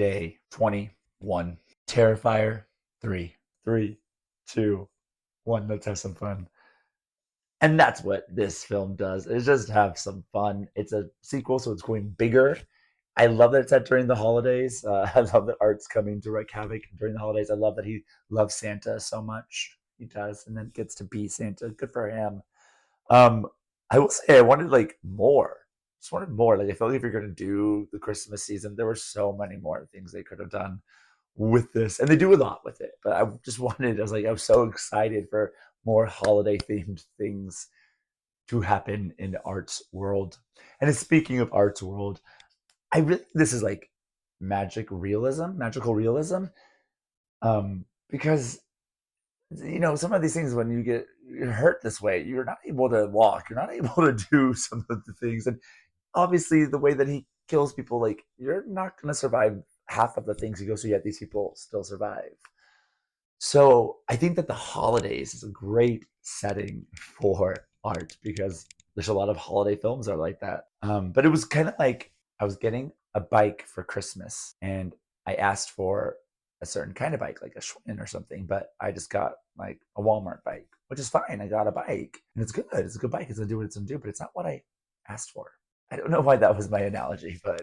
Day 21. Terrifier 3. 3, 2, 1. Let's have some fun. And that's what this film does, is just have some fun. It's a sequel, so it's going bigger. I love that it's set during the holidays. I love that Art's coming to wreak havoc during the holidays. I love that he loves Santa so much. He does, and then gets to be Santa. Good for him. Um, I will say I wanted like more. Just wanted more. Like I felt like if you're gonna do the Christmas season, there were so many more things they could have done with this, and they do a lot with it. But I just wanted. I was so excited for more holiday themed things to happen in Art's world. And speaking of Art's world, I really this is like magical realism, because some of these things when you're hurt this way, you're not able to walk, you're not able to do some of the things, and obviously the way that he kills people, like you're not going to survive half of the things he goes through, yet these people still survive. So I think that the holidays is a great setting for Art because there's a lot of holiday films that are like that. But it was kind of like I was getting a bike for Christmas, and I asked for a certain kind of bike, like a Schwinn or something, but I just got like a Walmart bike, which is fine. I got a bike, and it's good. It's a good bike. It's gonna do what it's gonna do, but it's not what I asked for. I don't know why that was my analogy, but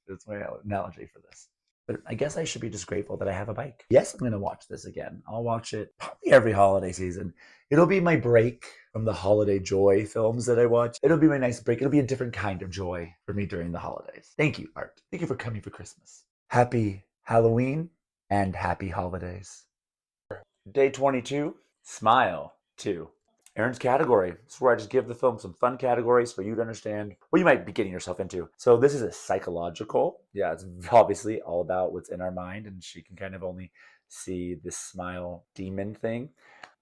it's my analogy for this. But I guess I should be just grateful that I have a bike. Yes, I'm going to watch this again. I'll watch it probably every holiday season. It'll be my break from the holiday joy films that I watch. It'll be my nice break. It'll be a different kind of joy for me during the holidays. Thank you, Art. Thank you for coming for Christmas. Happy Halloween and happy holidays. Day 22, Smile 2. Aaron's category. This is where I just give the film some fun categories for you to understand what you might be getting yourself into. So this is a psychological. Yeah, it's obviously all about what's in our mind, and she can kind of only see this smile demon thing.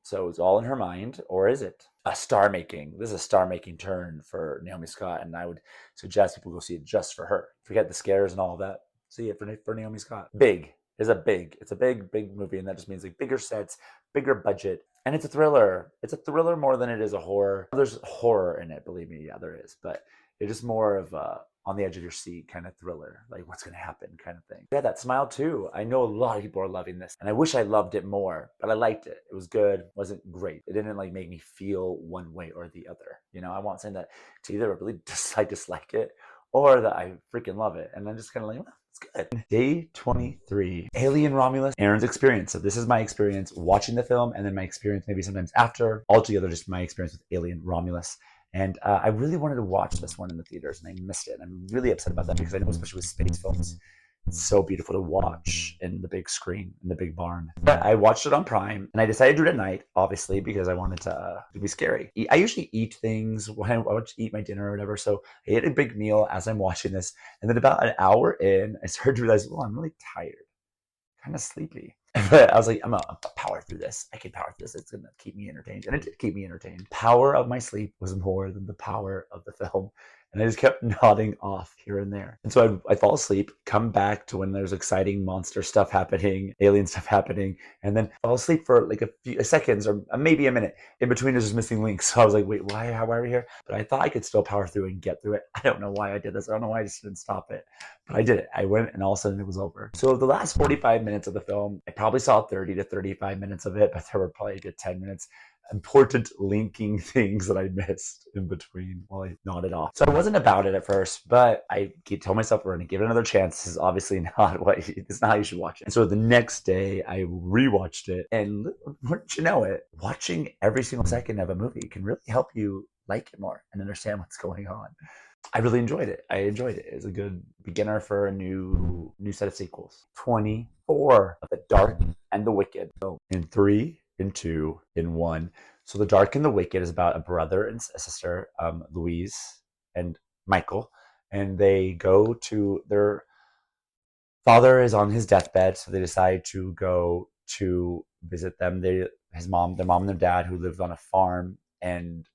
So it's all in her mind, or is it a star making? This is a star making turn for Naomi Scott, and I would suggest people go see it just for her. Forget the scares and all of that. See it for Naomi Scott. Big is a big. It's a big movie, and that just means like bigger sets, bigger budget, and it's a thriller. It's a thriller more than it is a horror. There's horror in it, believe me. Yeah, there is, but it's just more of a on the edge of your seat kind of thriller, like what's going to happen kind of thing. Yeah, that Smile too. I know a lot of people are loving this, and I wish I loved it more, but I liked it. It was good. It wasn't great. It didn't like make me feel one way or the other. I want something that to either really dislike it or that I freaking love it, and I'm just kind of like, well, it's good. Day 23, Alien Romulus, Aaron's experience. So this is my experience watching the film, and then my experience maybe sometimes after. Altogether, just my experience with Alien Romulus. And I really wanted to watch this one in the theaters, and I missed it. I'm really upset about that because I know, especially with space films, it's so beautiful to watch in the big screen, in the big barn. But I watched it on Prime, and I decided to do it at night, obviously, because I wanted to be scary. I usually eat things when I eat my dinner or whatever, so I ate a big meal as I'm watching this. And then about an hour in, I started to realize, well, I'm really tired, kind of sleepy. But I was like, I'm gonna power through this. I can power through this. It's gonna keep me entertained, and it did keep me entertained. Power of my sleep was more than the power of the film, and I just kept nodding off here and there. And so I fall asleep, come back to when there's exciting monster stuff happening, alien stuff happening, and then fall asleep for like a few seconds or maybe a minute. In between, there's just missing links. So I was like, wait, why are we here? But I thought I could still power through and get through it. I don't know why I did this. I don't know why I just didn't stop it. But I did it. I went, and all of a sudden it was over. So the last 45 minutes of the film, I probably saw 30 to 35 minutes of it, but there were probably a good 10 minutes important linking things that I missed in between while I nodded off. So I wasn't about it at first, but I told myself we're going to give it another chance. This is obviously not it's not how you should watch it. And so the next day I rewatched it, and wouldn't you know it, watching every single second of a movie can really help you like it more and understand what's going on. I really enjoyed it. I enjoyed it. It was a good beginner for a new set of sequels. 24, The Dark and the Wicked. So in 3, in 2, in 1. So The Dark and the Wicked is about a brother and a sister, Louise and Michael, and they go to their father is on his deathbed, so they decide to go to visit them. Their mom and their dad, who lived on a farm and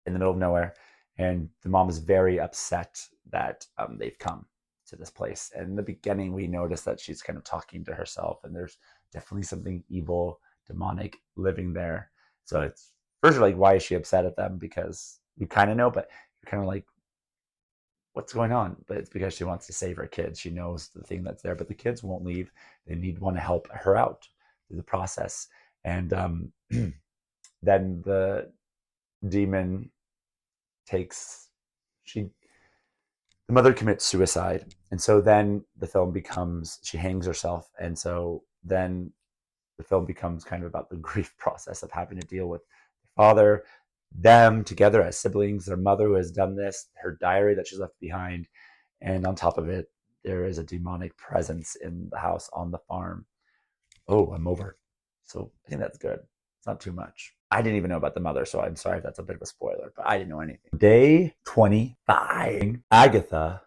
in the middle of nowhere, and the mom is very upset that they've come to this place. And in the beginning, we notice that she's kind of talking to herself, and there's definitely something evil, demonic living there. So it's first like, why is she upset at them? Because you kind of know, but you're kind of like, what's going on? But it's because she wants to save her kids. She knows the thing that's there, but the kids won't leave. They want to help her out through the process. And then the demon takes she the mother commits suicide, and so then the film becomes she hangs herself, and so then the film becomes kind of about the grief process of having to deal with their father, them together as siblings, their mother who has done this, her diary that she's left behind, and on top of it, there is a demonic presence in the house on the farm. Oh, I'm over. So I think that's good. It's not too much. I didn't even know about the mother, so I'm sorry if that's a bit of a spoiler, but I didn't know anything. Day 25. Agatha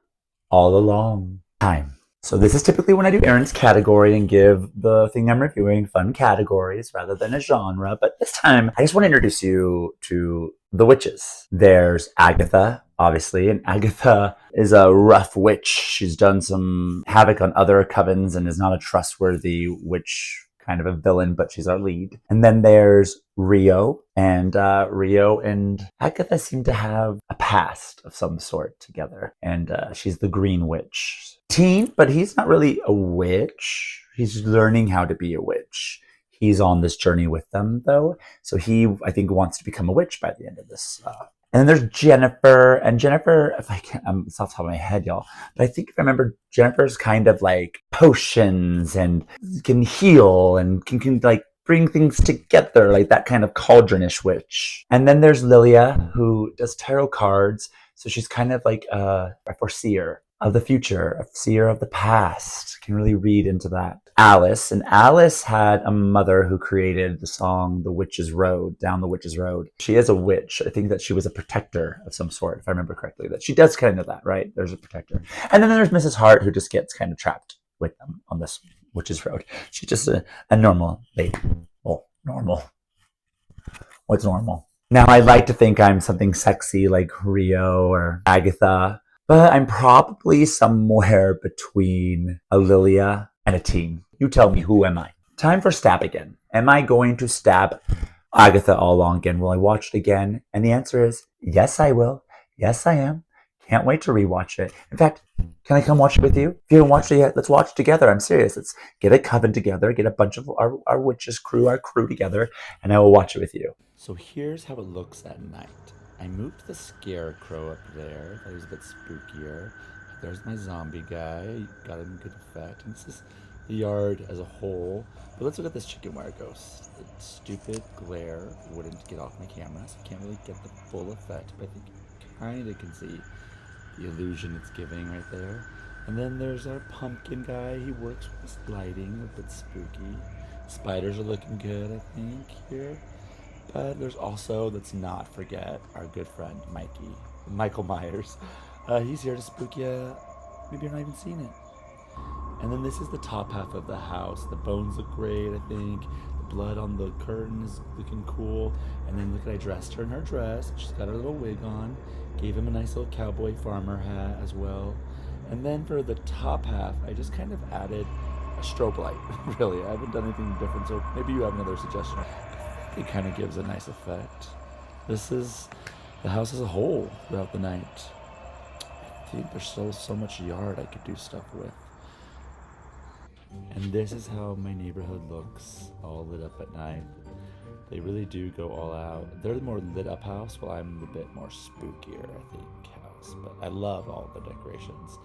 all along. Time. So this is typically when I do Aaron's category and give the thing I'm reviewing fun categories rather than a genre. But this time, I just want to introduce you to the witches. There's Agatha, obviously, and Agatha is a rough witch. She's done some havoc on other covens and is not a trustworthy witch, kind of a villain, but she's our lead. And then there's Rio, and Rio and Agatha seem to have a past of some sort together, and she's the Green Witch. Teen, but he's not really a witch. He's learning how to be a witch. He's on this journey with them, though, so he, I think, wants to become a witch by the end of this. And then there's Jennifer, and Jennifer, if I can, it's off the top of my head, y'all, but I think if I remember, Jennifer's kind of like potions and can heal and can like bring things together, like that kind of cauldronish witch. And then there's Lilia, who does tarot cards, so she's kind of like a foreseer of the future, a seer of the past, can really read into that. Alice, and Alice had a mother who created the song The Witch's Road, Down the Witch's Road. She is a witch. I think that she was a protector of some sort, if I remember correctly, that she does kind of that, right? There's a protector. And then there's Mrs. Hart, who just gets kind of trapped with them on this Witch's Road. She's just a normal lady. Well, normal. What's normal? Now, I'd like to think I'm something sexy like Rio or Agatha, but I'm probably somewhere between a Lilia and a teen. You tell me, who am I? Time for stab again. Am I going to stab Agatha all along again? Will I watch it again? And the answer is yes, I will. Yes, I am. Can't wait to rewatch it. In fact, can I come watch it with you? If you haven't watched it yet, let's watch it together. I'm serious. Let's get a coven together, get a bunch of our witches crew, our crew together, and I will watch it with you. So here's how it looks at night. I moved the scarecrow up there. That was a bit spookier. There's my zombie guy. Got him good effect. And this is the yard as a whole. But let's look at this chicken wire ghost. The stupid glare wouldn't get off my camera, so I can't really get the full effect. But I think you kind of can see the illusion it's giving right there. And then there's our pumpkin guy. He works with this lighting, a bit spooky. Spiders are looking good, I think, here. But there's also, let's not forget, our good friend Michael Myers. He's here to spook you. Maybe you're not even seeing it. And then this is the top half of the house. The bones look great, I think. The blood on the curtain is looking cool. And then look, I dressed her in her dress. She's got her little wig on. Gave him a nice little cowboy farmer hat as well. And then for the top half, I just kind of added a strobe light. Really, I haven't done anything different, so maybe you have another suggestion. It kind of gives a nice effect. This is the house as a whole throughout the night. I think there's so much yard I could do stuff with. And this is how my neighborhood looks, all lit up at night. They really do go all out. They're the more lit up house, while I'm the bit more spookier, I think, house. But I love all the decorations